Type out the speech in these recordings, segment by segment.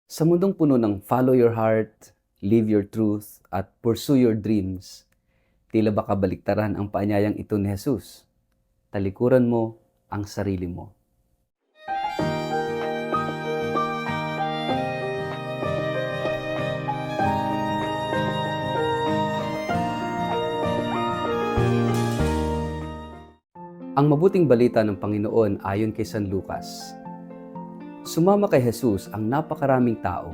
Sa mundong puno ng follow your heart, live your truth, at pursue your dreams, tila ba kabaliktaran ang paanyayang ito ni Jesus? Talikuran mo ang sarili mo. Ang mabuting balita ng Panginoon ayon kay San Lucas. Sumama kay Jesus ang napakaraming tao.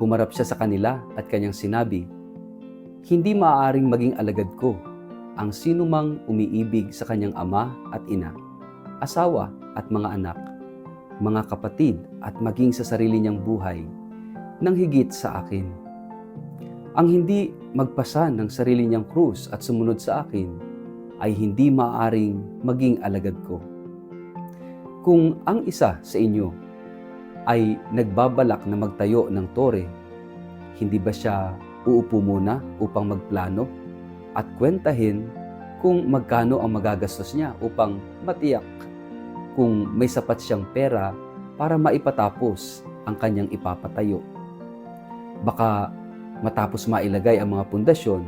Humarap siya sa kanila at kanyang sinabi, "Hindi maaaring maging alagad ko ang sinumang umiibig sa kanyang ama at ina, asawa at mga anak, mga kapatid at maging sa sarili niyang buhay, nang higit sa akin. Ang hindi magpasa ng sarili niyang krus at sumunod sa akin, ay hindi maaaring maging alagad ko. Kung ang isa sa inyo ay nagbabalak na magtayo ng tore, hindi ba siya uupo muna upang magplano at kwentahin kung magkano ang magagastos niya upang matiyak kung may sapat siyang pera para maipatapos ang kanyang ipapatayo? Baka matapos mailagay ang mga pundasyon,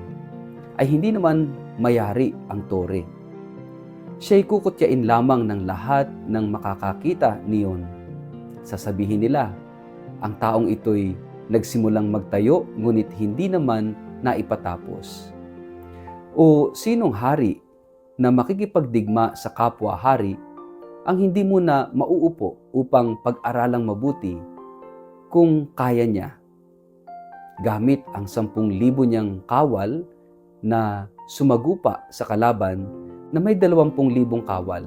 ay hindi naman mayari ang tore. Siya'y kukutyain lamang ng lahat ng makakakita niyon. Sasabihin nila, ang taong ito'y nagsimulang magtayo ngunit hindi naman naipatapos. O sinong hari na makikipagdigma sa kapwa-hari ang hindi muna mauupo upang pag-aralang mabuti kung kaya niya, gamit ang 10,000 niyang kawal na sumagupa sa kalaban na may 20,000 kawal.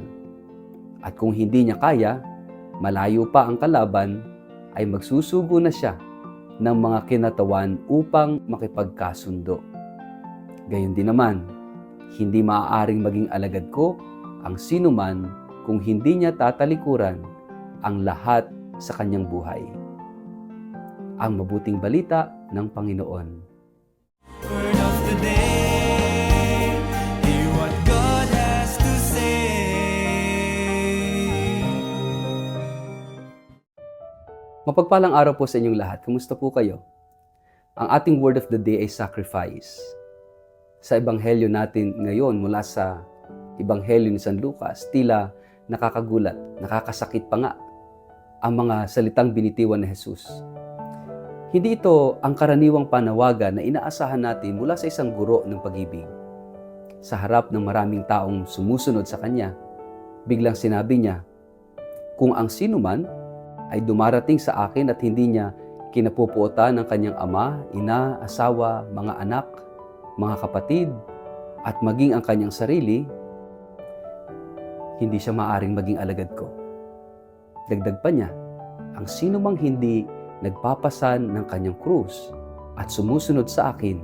At kung hindi niya kaya, malayo pa ang kalaban, ay magsusugo na siya ng mga kinatawan upang makipagkasundo. Gayon din naman, hindi maaaring maging alagad ko ang sinuman kung hindi niya tatalikuran ang lahat sa kanyang buhay. Ang mabuting balita ng Panginoon. Word of the day, hear what God has to say. Mapagpalang araw po sa inyong lahat. Kumusta po kayo? Ang ating word of the day ay sacrifice. Sa ebanghelyo natin ngayon mula sa ebanghelyo ni San Lucas, tila nakakagulat, nakakasakit pa nga ang mga salitang binitiwan ni Jesus. Hindi ito ang karaniwang panawagan na inaasahan natin mula sa isang guro ng pag-ibig. Sa harap ng maraming taong sumusunod sa kanya, biglang sinabi niya, "Kung ang sinuman ay dumarating sa akin at hindi niya kinapupuotan ng kanyang ama, ina, asawa, mga anak, mga kapatid, at maging ang kanyang sarili, hindi siya maaring maging alagad ko." Dagdag pa niya, "Ang sinumang hindi nagpapasan ng kanyang krus at sumusunod sa akin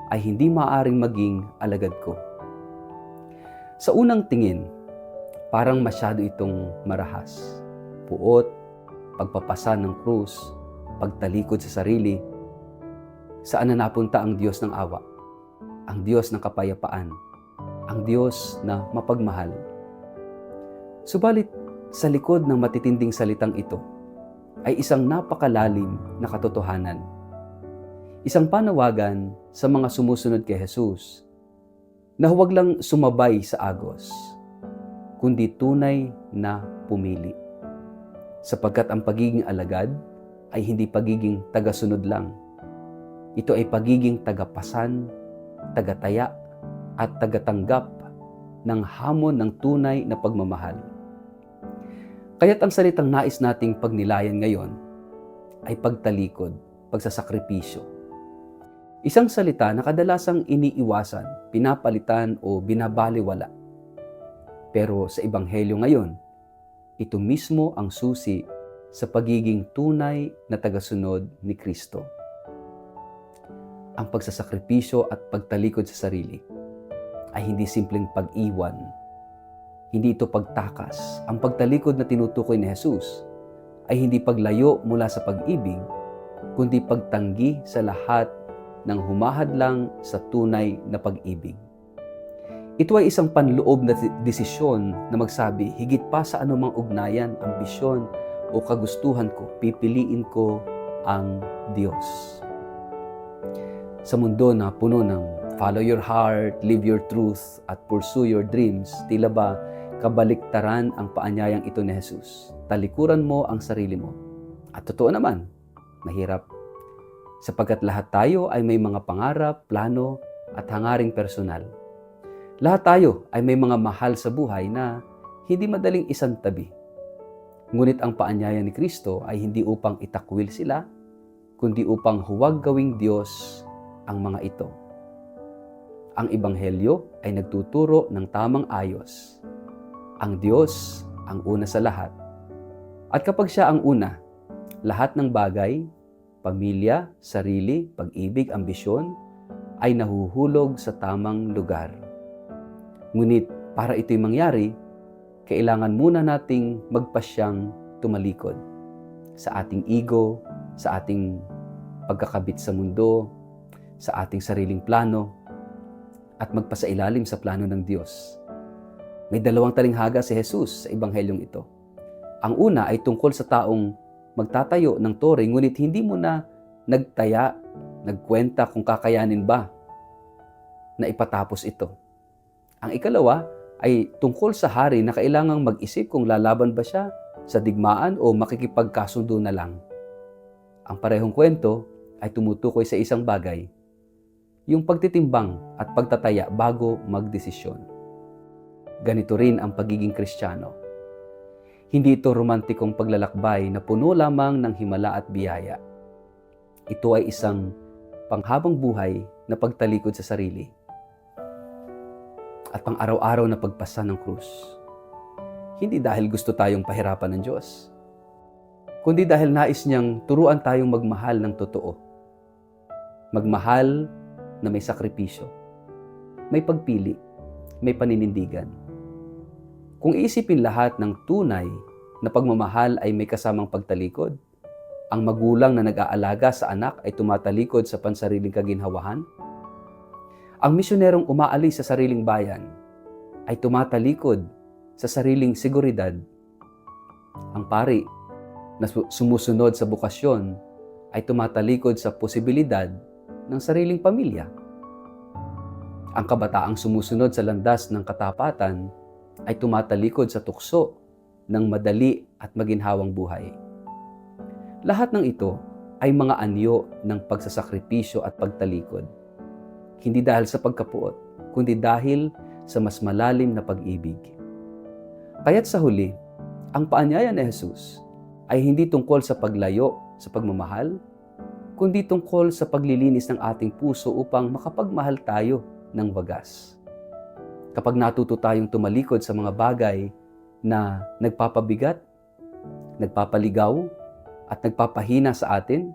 ay hindi maaaring maging alagad ko." Sa unang tingin, parang masyado itong marahas. Puot, pagpapasa ng krus, pagtalikod sa sarili. Saan na napunta ang Diyos ng awa? Ang Diyos ng kapayapaan? Ang Diyos na mapagmahal? Subalit, sa likod ng matitinding salitang ito, ay isang napakalalim na katotohanan. Isang panawagan sa mga sumusunod kay Jesus na huwag lang sumabay sa agos, kundi tunay na pumili. Sapagkat ang pagiging alagad ay hindi pagiging tagasunod lang. Ito ay pagiging tagapasan, tagataya, at tagatanggap ng hamon ng tunay na pagmamahal. Kaya't ang salitang nais nating pagnilayan ngayon ay pagtalikod, pagsasakripisyo. Isang salita na kadalasang iniiwasan, pinapalitan o binabaliwala. Pero sa ebanghelyo ngayon, ito mismo ang susi sa pagiging tunay na tagasunod ni Kristo. Ang pagsasakripisyo at pagtalikod sa sarili ay hindi simpleng pag-iwan. Hindi ito pagtakas. Ang pagtalikod na tinutukoy ni Jesus ay hindi paglayo mula sa pag-ibig, kundi pagtanggi sa lahat ng humahadlang sa tunay na pag-ibig. Ito ay isang panloob na desisyon na magsabi, higit pa sa anumang ugnayan, ambisyon o kagustuhan ko, pipiliin ko ang Diyos. Sa mundo na puno ng follow your heart, live your truth, at pursue your dreams, tila ba kabaliktaran ang paanyayang ito ni Jesus. Talikuran mo ang sarili mo. At totoo naman, mahirap. Sapagkat lahat tayo ay may mga pangarap, plano, at hangaring personal. Lahat tayo ay may mga mahal sa buhay na hindi madaling isantabi. Ngunit ang paanyaya ni Kristo ay hindi upang itakwil sila, kundi upang huwag gawing Diyos ang mga ito. Ang Ebanghelyo ay nagtuturo ng tamang ayos. Ang Diyos ang una sa lahat. At kapag siya ang una, lahat ng bagay, pamilya, sarili, pag-ibig, ambisyon, ay nahuhulog sa tamang lugar. Ngunit para ito'y mangyari, kailangan muna nating magpasyang tumalikod sa ating ego, sa ating pagkakabit sa mundo, sa ating sariling plano, at magpasailalim sa plano ng Diyos. May dalawang talinghaga si Jesus sa Ebanghelyong ito. Ang una ay tungkol sa taong magtatayo ng tore, ngunit hindi mo na nagtaya, nagkwenta kung kakayanin ba na ipatapos ito. Ang ikalawa ay tungkol sa hari na kailangang mag-isip kung lalaban ba siya sa digmaan o makikipagkasundo na lang. Ang parehong kwento ay tumutukoy sa isang bagay, yung pagtitimbang at pagtataya bago magdesisyon. Ganito rin ang pagiging Kristiyano. Hindi ito romantikong paglalakbay na puno lamang ng himala at biyaya. Ito ay isang panghabang buhay na pagtalikod sa sarili at pang-araw-araw na pagpasa ng krus. Hindi dahil gusto tayong pahirapan ng Diyos, kundi dahil nais niyang turuan tayong magmahal ng totoo. Magmahal na may sakripisyo, may pagpili, may paninindigan. Kung iisipin lahat ng tunay na pagmamahal ay may kasamang pagtalikod, ang magulang na nag-aalaga sa anak ay tumatalikod sa pansariling kaginhawahan, ang misyonerong umaalis sa sariling bayan ay tumatalikod sa sariling seguridad. Ang pari na sumusunod sa bukasyon ay tumatalikod sa posibilidad ng sariling pamilya. Ang kabataang sumusunod sa landas ng katapatan ay tumatalikod sa tukso ng madali at maginhawang buhay. Lahat ng ito ay mga anyo ng pagsasakripisyo at pagtalikod. Hindi dahil sa pagkapuot, kundi dahil sa mas malalim na pag-ibig. Kaya't sa huli, ang paanyaya ni Jesus ay hindi tungkol sa paglayo sa pagmamahal, kundi tungkol sa paglilinis ng ating puso upang makapagmahal tayo ng wagas. Kapag natuto tayong tumalikod sa mga bagay na nagpapabigat, nagpapaligaw, at nagpapahina sa atin,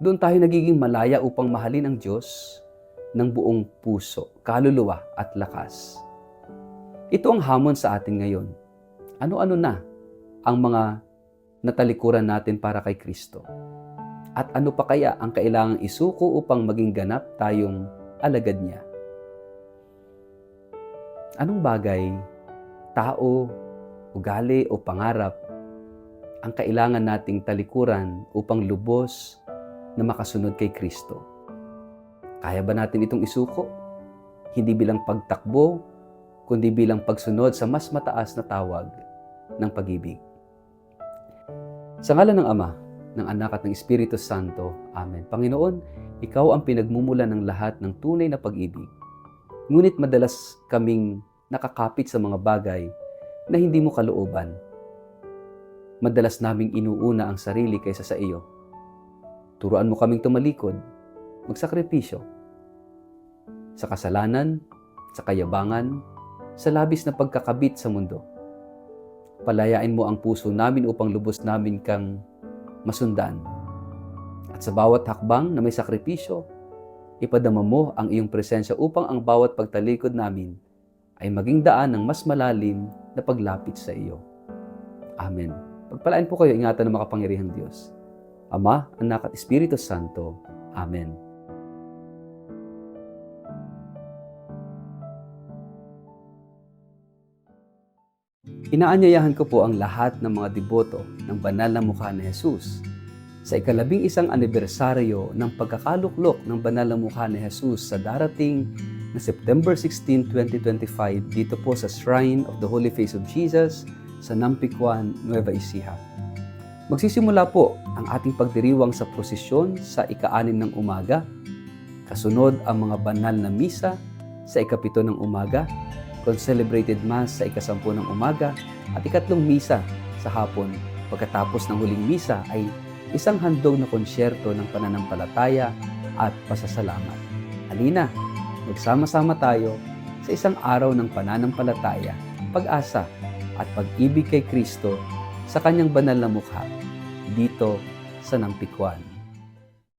doon tayo nagiging malaya upang mahalin ang Diyos ng buong puso, kaluluwa at lakas. Ito ang hamon sa atin ngayon. Ano-ano na ang mga natalikuran natin para kay Kristo? At ano pa kaya ang kailangang isuko upang maging ganap tayong alagad niya? Anong bagay, tao, ugali o pangarap ang kailangan nating talikuran upang lubos na makasunod kay Kristo? Kaya ba natin itong isuko? Hindi bilang pagtakbo, kundi bilang pagsunod sa mas mataas na tawag ng pag-ibig. Sa ngalan ng Ama, ng Anak at ng Espiritu Santo. Amen. Panginoon, Ikaw ang pinagmumula ng lahat ng tunay na pag-ibig. Ngunit madalas kaming nakakapit sa mga bagay na hindi mo kalooban. Madalas naming inuuna ang sarili kaysa sa iyo. Turuan mo kaming tumalikod, magsakripisyo sa kasalanan, sa kayabangan, sa labis na pagkakabit sa mundo. Palayain mo ang puso namin upang lubos namin kang masundan. At sa bawat hakbang na may sakripisyo, ipadama mo ang iyong presensya upang ang bawat pagtalikod namin ay maging daan ng mas malalim na paglapit sa iyo. Amen. Pagpalain po kayo, ingatan ng makapangyarihang Diyos, Ama, Anak at Espiritu Santo. Amen. Inaanyayahan ko po ang lahat ng mga deboto ng banal na mukha ni Jesus Sa ika-11 anibersaryo ng pagkakaluklok ng banal na mukha ni Jesus sa darating na September 16, 2025 dito po sa Shrine of the Holy Face of Jesus sa Nampicuan, Nueva Ecija. Magsisimula po ang ating pagdiriwang sa prosesyon sa ika-6 ng umaga. Kasunod ang mga banal na misa sa ika-7 ng umaga, concelebrated mass sa ika-10 ng umaga, at ika-3 misa sa hapon. Pagkatapos ng huling misa ay isang handog na konsyerto ng pananampalataya at pasasalamat. Halina, magsama-sama tayo sa isang araw ng pananampalataya, pag-asa at pag-ibig kay Kristo sa kanyang banal na mukha dito sa Nampicuan.